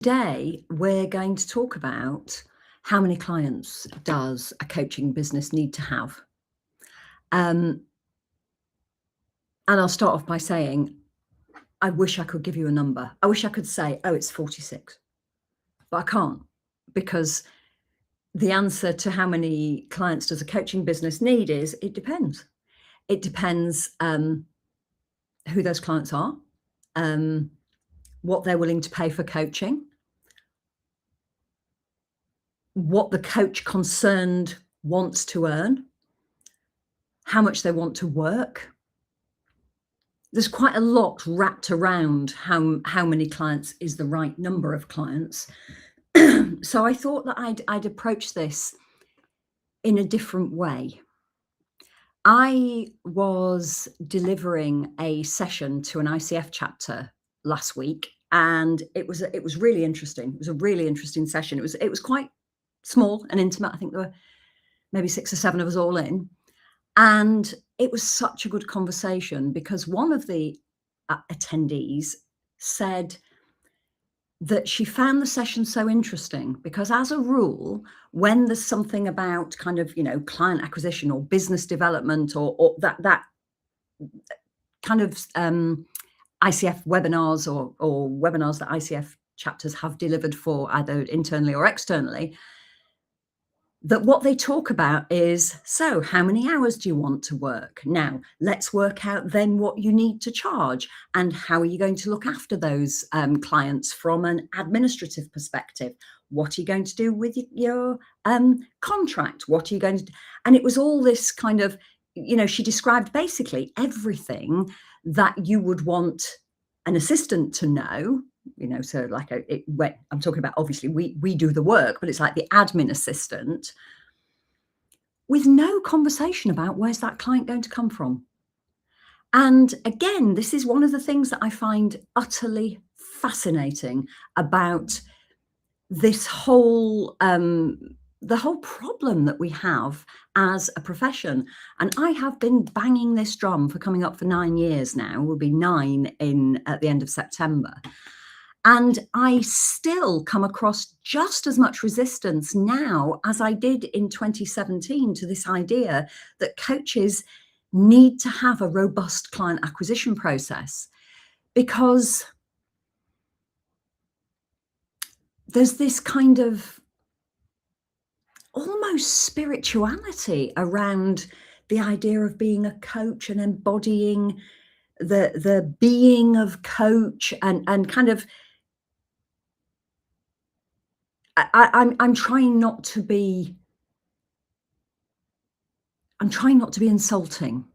Today, we're going to talk about how many clients does a coaching business need to have? Um, and I'll start off by saying, I wish I could give you a number. I wish I could say, oh, it's 46, but I can't because the answer to how many clients does a coaching business need is it depends. It depends who those clients are, um, what they're willing to pay for coaching, what the coach concerned wants to earn, how much they want to work. There's quite a lot wrapped around how many clients is the right number of clients. So I thought that I'd approach this in a different way. I was delivering a session to an ICF chapter last week, and it was really interesting. It was a really interesting session. It was quite small and intimate. I think there were maybe 6 or 7 of us all in. And it was such a good conversation because one of the attendees said that she found the session so interesting because, as a rule, when there's something about kind of, client acquisition or business development or that kind of ICF webinars or webinars that ICF chapters have delivered for either internally or externally, that what they talk about is, so how many hours do you want to work? Now, let's work out then what you need to charge and how are you going to look after those clients from an administrative perspective? What are you going to do with your contract? What are you going to do? And it was all this kind of, she described basically everything that you would want an assistant to know. So like I'm talking about, obviously we do the work, but it's like the admin assistant, with no conversation about where's that client going to come from. And again, this is one of the things that I find utterly fascinating about this whole the whole problem that we have as a profession. And I have been banging this drum for coming up for 9 years now. We'll be 9 at the end of September. And I still come across just as much resistance now as I did in 2017 to this idea that coaches need to have a robust client acquisition process, because there's this kind of almost spirituality around the idea of being a coach and embodying the being of coach and kind of I'm trying not to be insulting,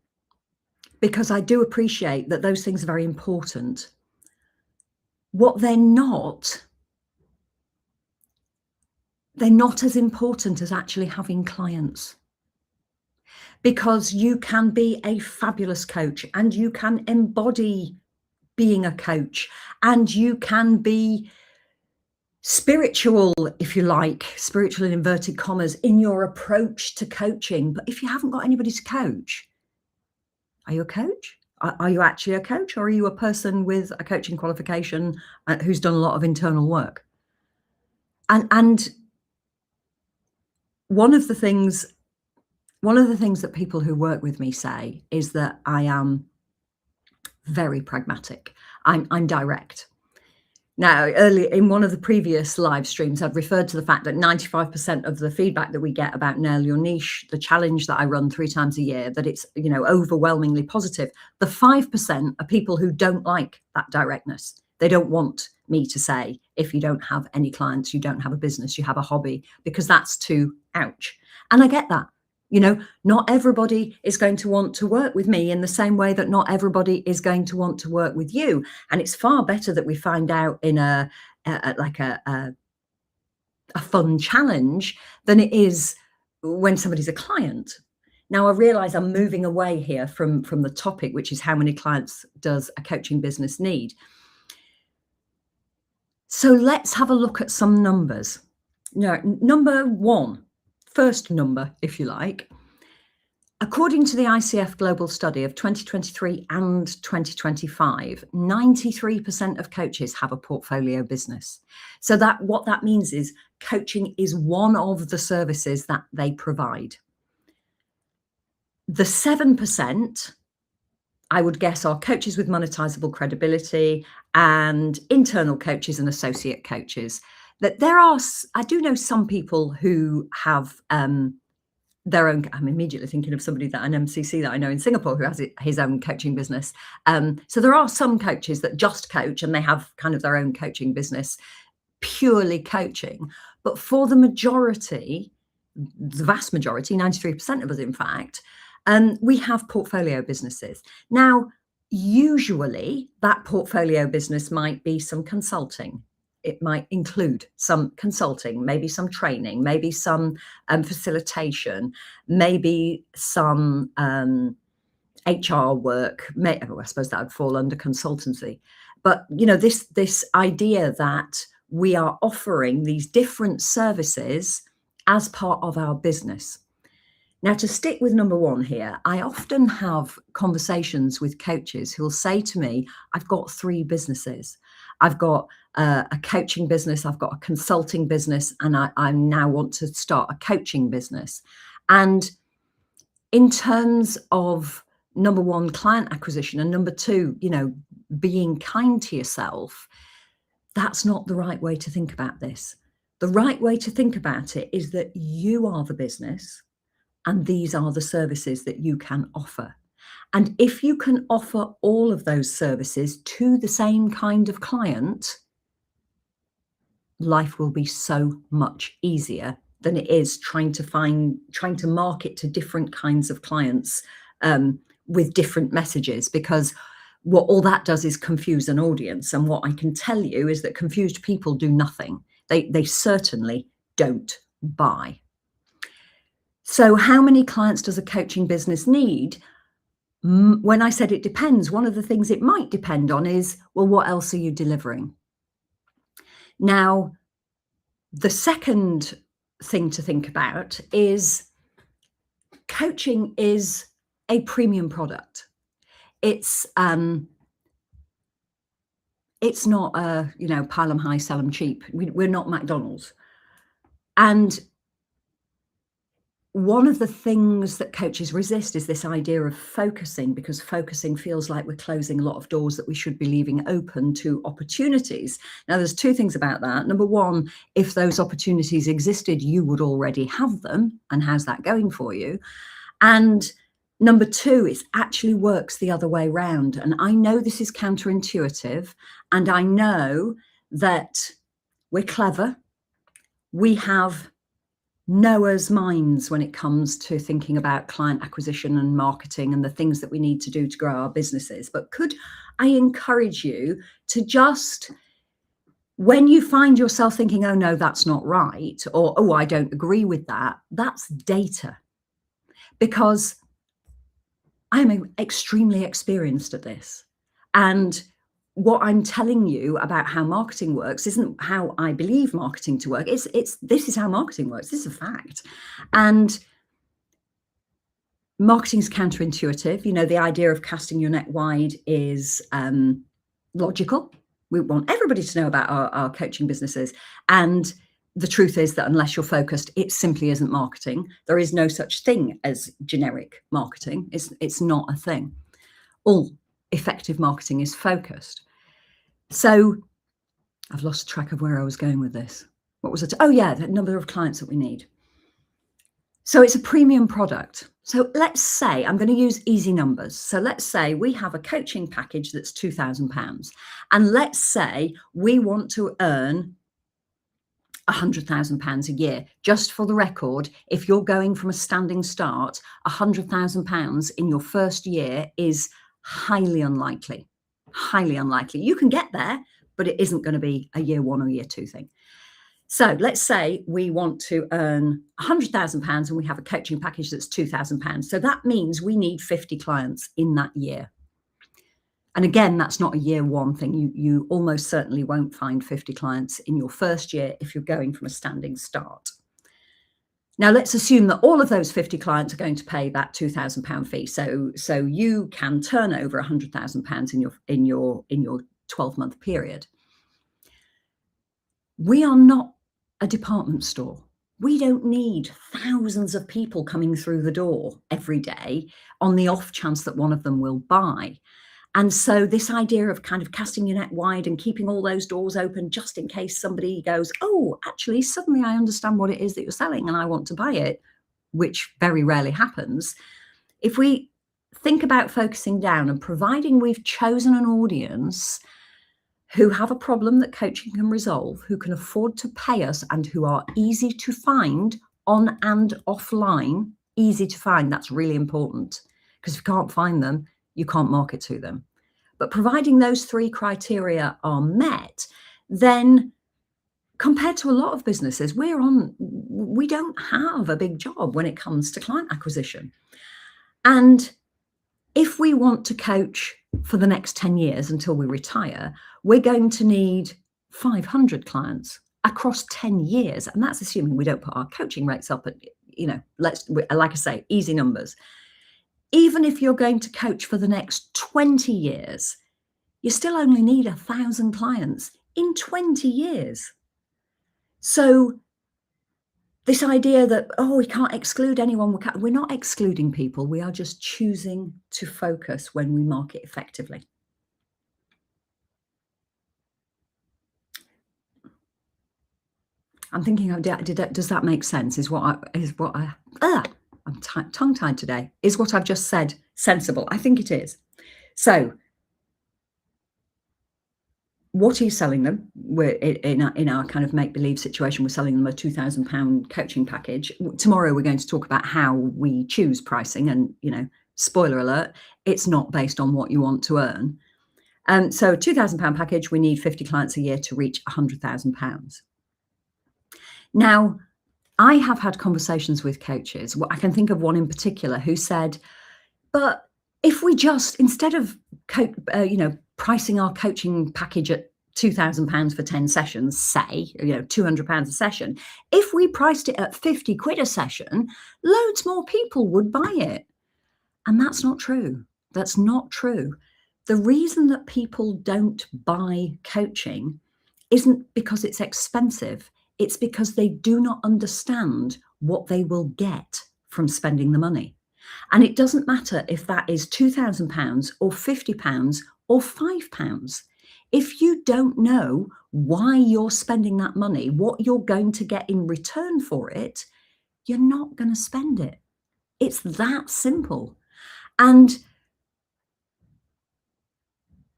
because I do appreciate that those things are very important. What they're not as important as actually having clients. Because you can be a fabulous coach and you can embody being a coach and you can be spiritual, if you like, spiritual in inverted commas, in your approach to coaching. But if you haven't got anybody to coach, are you a coach? Are you actually a coach, or are you a person with a coaching qualification who's done a lot of internal work? And one of the things that people who work with me say is that I am very pragmatic. I'm direct. Now, earlier in one of the previous live streams, I've referred to the fact that 95% of the feedback that we get about Nail Your Niche, the challenge that I run 3 times a year, that it's, overwhelmingly positive. The 5% are people who don't like that directness. They don't want me to say, if you don't have any clients, you don't have a business, you have a hobby, because that's too ouch. And I get that. Not everybody is going to want to work with me in the same way that not everybody is going to want to work with you. And it's far better that we find out in a fun challenge than it is when somebody's a client. Now, I realize I'm moving away here from the topic, which is how many clients does a coaching business need. So let's have a look at some numbers. Now, number one, first number, if you like, According to the ICF Global Study of 2023 and 2025, 93% of coaches have a portfolio business. So what that means is coaching is one of the services that they provide. The 7%, I would guess, are coaches with monetizable credibility and internal coaches and associate coaches. That I do know some people who have their own. I'm immediately thinking of somebody an MCC that I know in Singapore who has his own coaching business. So there are some coaches that just coach and they have kind of their own coaching business, purely coaching. But for the majority, the vast majority, 93% of us, in fact, we have portfolio businesses. Now, usually that portfolio business might be some consulting. It might include some consulting, maybe some training, maybe some facilitation, maybe some HR work. I suppose that would fall under consultancy. But this idea that we are offering these different services as part of our business. Now, to stick with number one here, I often have conversations with coaches who will say to me, I've got 3 businesses. I've got a coaching business, I've got a consulting business, and I now want to start a coaching business. And in terms of number one, client acquisition, and number 2, being kind to yourself, that's not the right way to think about this. The right way to think about it is that you are the business and these are the services that you can offer. And if you can offer all of those services to the same kind of client, life will be so much easier than it is trying to market to different kinds of clients with different messages, because what all that does is confuse an audience. And what I can tell you is that confused people do nothing. They certainly don't buy. So how many clients does a coaching business need? When I said it depends, one of the things it might depend on is, well, what else are you delivering? Now, the second thing to think about is coaching is a premium product. It's not pile 'em high, sell 'em cheap. We're not McDonald's. And one of the things that coaches resist is this idea of focusing, because focusing feels like we're closing a lot of doors that we should be leaving open to opportunities. Now, there's 2 things about that. Number one, if those opportunities existed, you would already have them. And how's that going for you? And number 2, it actually works the other way around. And I know this is counterintuitive, and I know that we're clever. We have Noah's minds when it comes to thinking about client acquisition and marketing and the things that we need to do to grow our businesses. But could I encourage you to just, when you find yourself thinking, oh no, that's not right, or oh, I don't agree with that, that's data. Because I'm extremely experienced at this. And what I'm telling you about how marketing works isn't how I believe marketing to work. This is how marketing works. This is a fact. And marketing is counterintuitive. The idea of casting your net wide is logical. We want everybody to know about our coaching businesses. And the truth is that unless you're focused, it simply isn't marketing. There is no such thing as generic marketing. It's not a thing. All effective marketing is focused. So I've lost track of where I was going with this. What was it? Oh yeah, the number of clients that we need. So it's a premium product. So let's say, I'm going to use easy numbers. So let's say we have a coaching package that's £2,000. And let's say we want to earn £100,000 a year. Just for the record, if you're going from a standing start, £100,000 in your first year is highly unlikely. Highly unlikely. You can get there, but it isn't going to be a year 1 or year 2 thing. So let's say we want to earn £100,000 and we have a coaching package that's £2,000. So that means we need 50 clients in that year. And again, that's not a year 1 thing. You almost certainly won't find 50 clients in your first year if you're going from a standing start. Now let's assume that all of those 50 clients are going to pay that £2,000 fee. So you can turn over £100,000 in your 12-month period. We are not a department store. We don't need thousands of people coming through the door every day on the off chance that one of them will buy. And so this idea of kind of casting your net wide and keeping all those doors open just in case somebody goes, oh, actually, suddenly I understand what it is that you're selling and I want to buy it, which very rarely happens. If we think about focusing down and providing we've chosen an audience who have a problem that coaching can resolve, who can afford to pay us and who are easy to find on and offline, easy to find, that's really important, because if you can't find them, you can't market to them. But providing those three criteria are met, then compared to a lot of businesses, we don't have a big job when it comes to client acquisition. And if we want to coach for the next 10 years until we retire, we're going to need 500 clients across 10 years. And that's assuming we don't put our coaching rates up at, like I say, easy numbers. Even if you're going to coach for the next 20 years, you still only need 1,000 clients in 20 years. So this idea that, oh, we can't exclude anyone, we're not excluding people. We are just choosing to focus when we market effectively. I'm thinking, does that make sense? I'm tongue-tied today. Is what I've just said sensible? I think it is. So what are you selling them? We're in our kind of make-believe situation, we're selling them a £2,000 coaching package. Tomorrow we're going to talk about how we choose pricing, and spoiler alert, it's not based on what you want to earn. So a £2,000 package, we need 50 clients a year to reach £100,000. Now, I have had conversations with coaches. I can think of one in particular who said, but if we just, instead of pricing our coaching package at £2,000 for 10 sessions, say, £200 a session, if we priced it at 50 quid a session, loads more people would buy it. And that's not true. That's not true. The reason that people don't buy coaching isn't because it's expensive. It's because they do not understand what they will get from spending the money. And it doesn't matter if that is £2,000 or £50 or £5. If you don't know why you're spending that money, what you're going to get in return for it, you're not going to spend it. It's that simple. And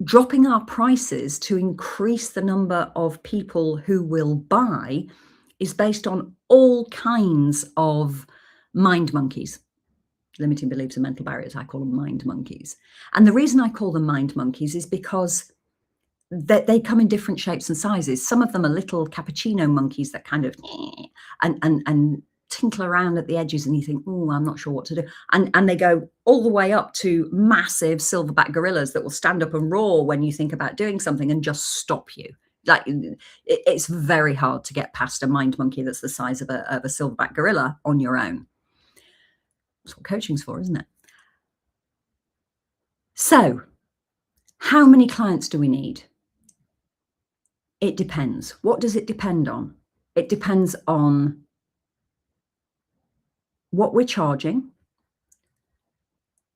dropping our prices to increase the number of people who will buy is based on all kinds of mind monkeys. Limiting beliefs and mental barriers, I call them mind monkeys. And the reason I call them mind monkeys is because they come in different shapes and sizes. Some of them are little cappuccino monkeys that kind of and tinkle around at the edges, and you think, oh, I'm not sure what to do. And they go all the way up to massive silverback gorillas that will stand up and roar when you think about doing something and just stop you. Like, it's very hard to get past a mind monkey that's the size of a silverback gorilla on your own. That's what coaching's for, isn't it? So, how many clients do we need? It depends. What does it depend on? It depends on what we're charging,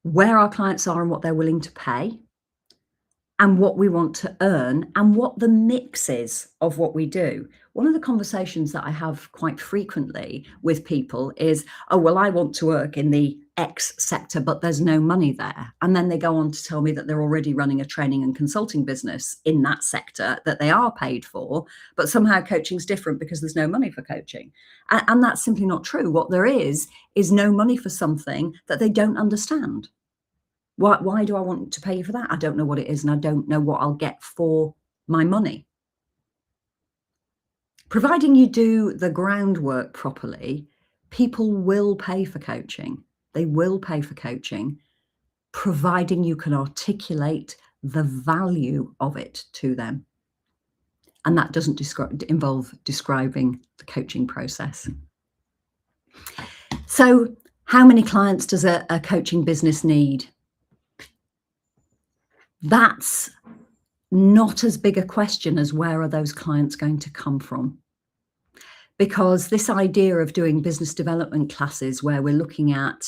where our clients are and what they're willing to pay, and what we want to earn, and what the mix is of what we do. One of the conversations that I have quite frequently with people is, oh, well, I want to work in the X sector, but there's no money there. And then they go on to tell me that they're already running a training and consulting business in that sector that they are paid for, but somehow coaching's different because there's no money for coaching. And that's simply not true. What there is no money for something that they don't understand. Why do I want to pay you for that? I don't know what it is, and I don't know what I'll get for my money. Providing you do the groundwork properly, people will pay for coaching. They will pay for coaching, providing you can articulate the value of it to them. And that doesn't involve describing the coaching process. So how many clients does a coaching business need? That's not as big a question as where are those clients going to come from? Because this idea of doing business development classes where we're looking at,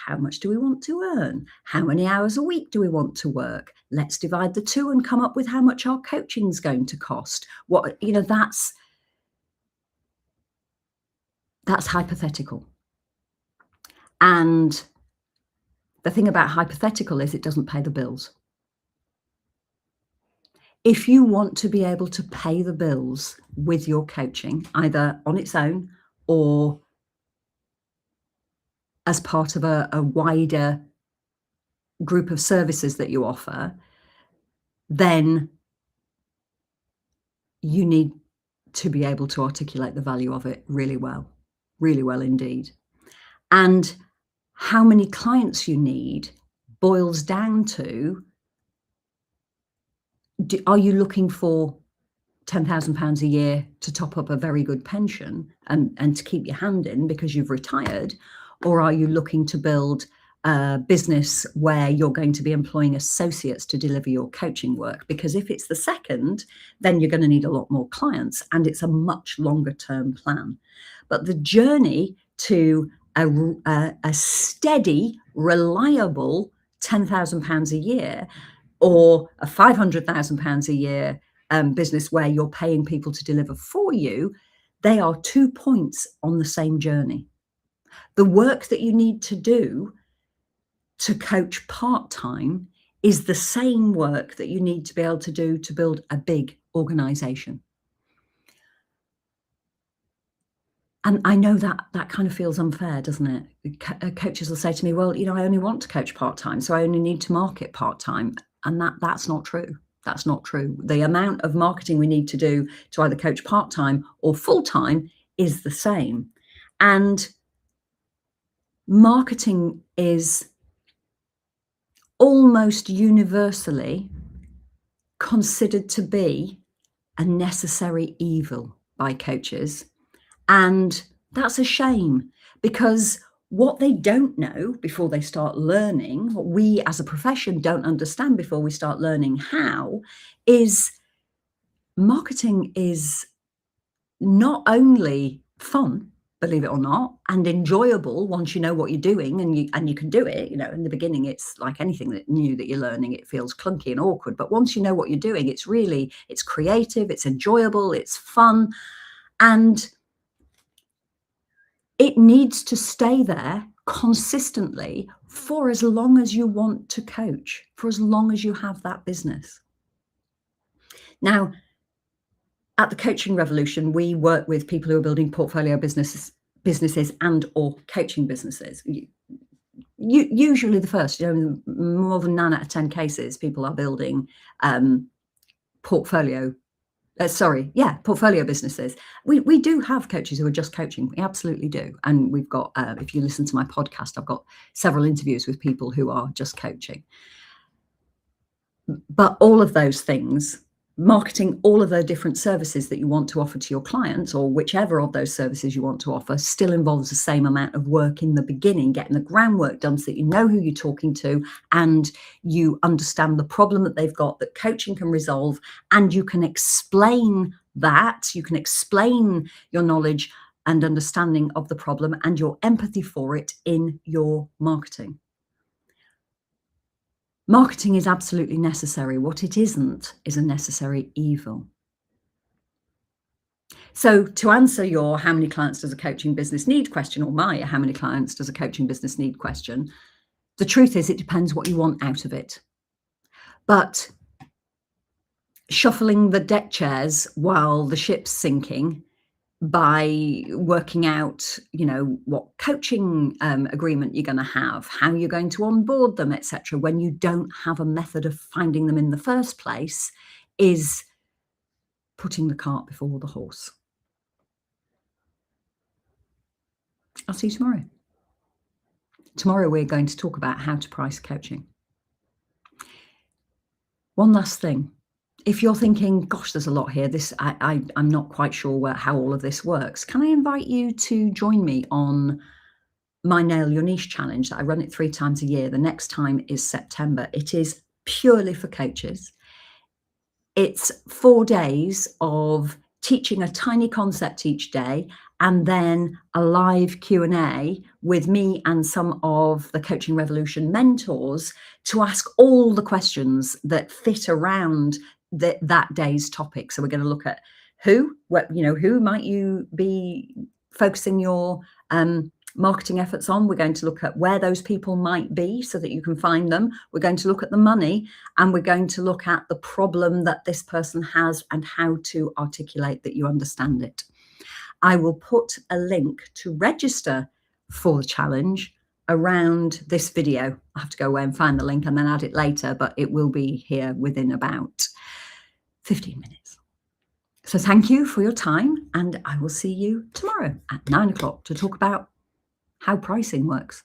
how much do we want to earn? How many hours a week do we want to work? Let's divide the two and come up with how much our coaching is going to cost. That's hypothetical. And the thing about hypothetical is it doesn't pay the bills. If you want to be able to pay the bills with your coaching, either on its own or as part of a wider group of services that you offer, then you need to be able to articulate the value of it really well indeed. And how many clients you need boils down to, are you looking for £10,000 a year to top up a very good pension and to keep your hand in because you've retired? Or are you looking to build a business where you're going to be employing associates to deliver your coaching work? Because if it's the second, then you're going to need a lot more clients and it's a much longer term plan. But the journey to a steady, reliable £10,000 a year or a £500,000 a year business where you're paying people to deliver for you, they are 2 points on the same journey. The work that you need to do to coach part-time is the same work that you need to be able to do to build a big organization. And I know that kind of feels unfair, doesn't it? Coaches will say to me, well, I only want to coach part-time, so I only need to market part-time. And that's not true. That's not true. The amount of marketing we need to do to either coach part-time or full-time is the same. And marketing is almost universally considered to be a necessary evil by coaches. And that's a shame, because what they don't know before they start learning, what we as a profession don't understand before we start learning how, is marketing is not only fun, believe it or not, and enjoyable once you know what you're doing and you can do it. In the beginning, it's like anything that new that you're learning, it feels clunky and awkward. But once you know what you're doing, it's creative, it's enjoyable, it's fun, and it needs to stay there consistently for as long as you want to coach, for as long as you have that business. Now, at the Coaching Revolution, we work with people who are building portfolio businesses and or coaching businesses. Usually the first, more than 9 out of 10 cases, people are building portfolio businesses. We do have coaches who are just coaching. We absolutely do. And we've got, if you listen to my podcast, I've got several interviews with people who are just coaching. But all of those things, marketing all of the different services that you want to offer to your clients, or whichever of those services you want to offer, still involves the same amount of work in the beginning, getting the groundwork done so that you know who you're talking to and you understand the problem that they've got that coaching can resolve, and you can explain your knowledge and understanding of the problem and your empathy for it in your marketing. Marketing is absolutely necessary. What it isn't is a necessary evil. So to answer your how many clients does a coaching business need question, or my how many clients does a coaching business need question, the truth is it depends what you want out of it. But shuffling the deck chairs while the ship's sinking by working out, what coaching agreement you're going to have, how you're going to onboard them, etc., when you don't have a method of finding them in the first place, is putting the cart before the horse. I'll see you tomorrow. Tomorrow we're going to talk about how to price coaching. One last thing. if you're thinking, gosh, there's a lot here, I'm not quite sure how all of this works, can I invite you to join me on my Nail Your Niche challenge that I run it 3 times a year. The next time is September. It is purely for coaches. It's 4 days of teaching a tiny concept each day, and then a live Q&A with me and some of the Coaching Revolution mentors to ask all the questions that fit around that day's topic. So we're going to look at who might you be focusing your marketing efforts on. We're going to look at where those people might be so that you can find them. We're going to look at the money, and we're going to look at the problem that this person has and how to articulate that you understand it. I will put a link to register for the challenge around this video. I have to go away and find the link and then add it later, but it will be here within about 15 minutes. So thank you for your time, and I will see you tomorrow at 9 o'clock to talk about how pricing works.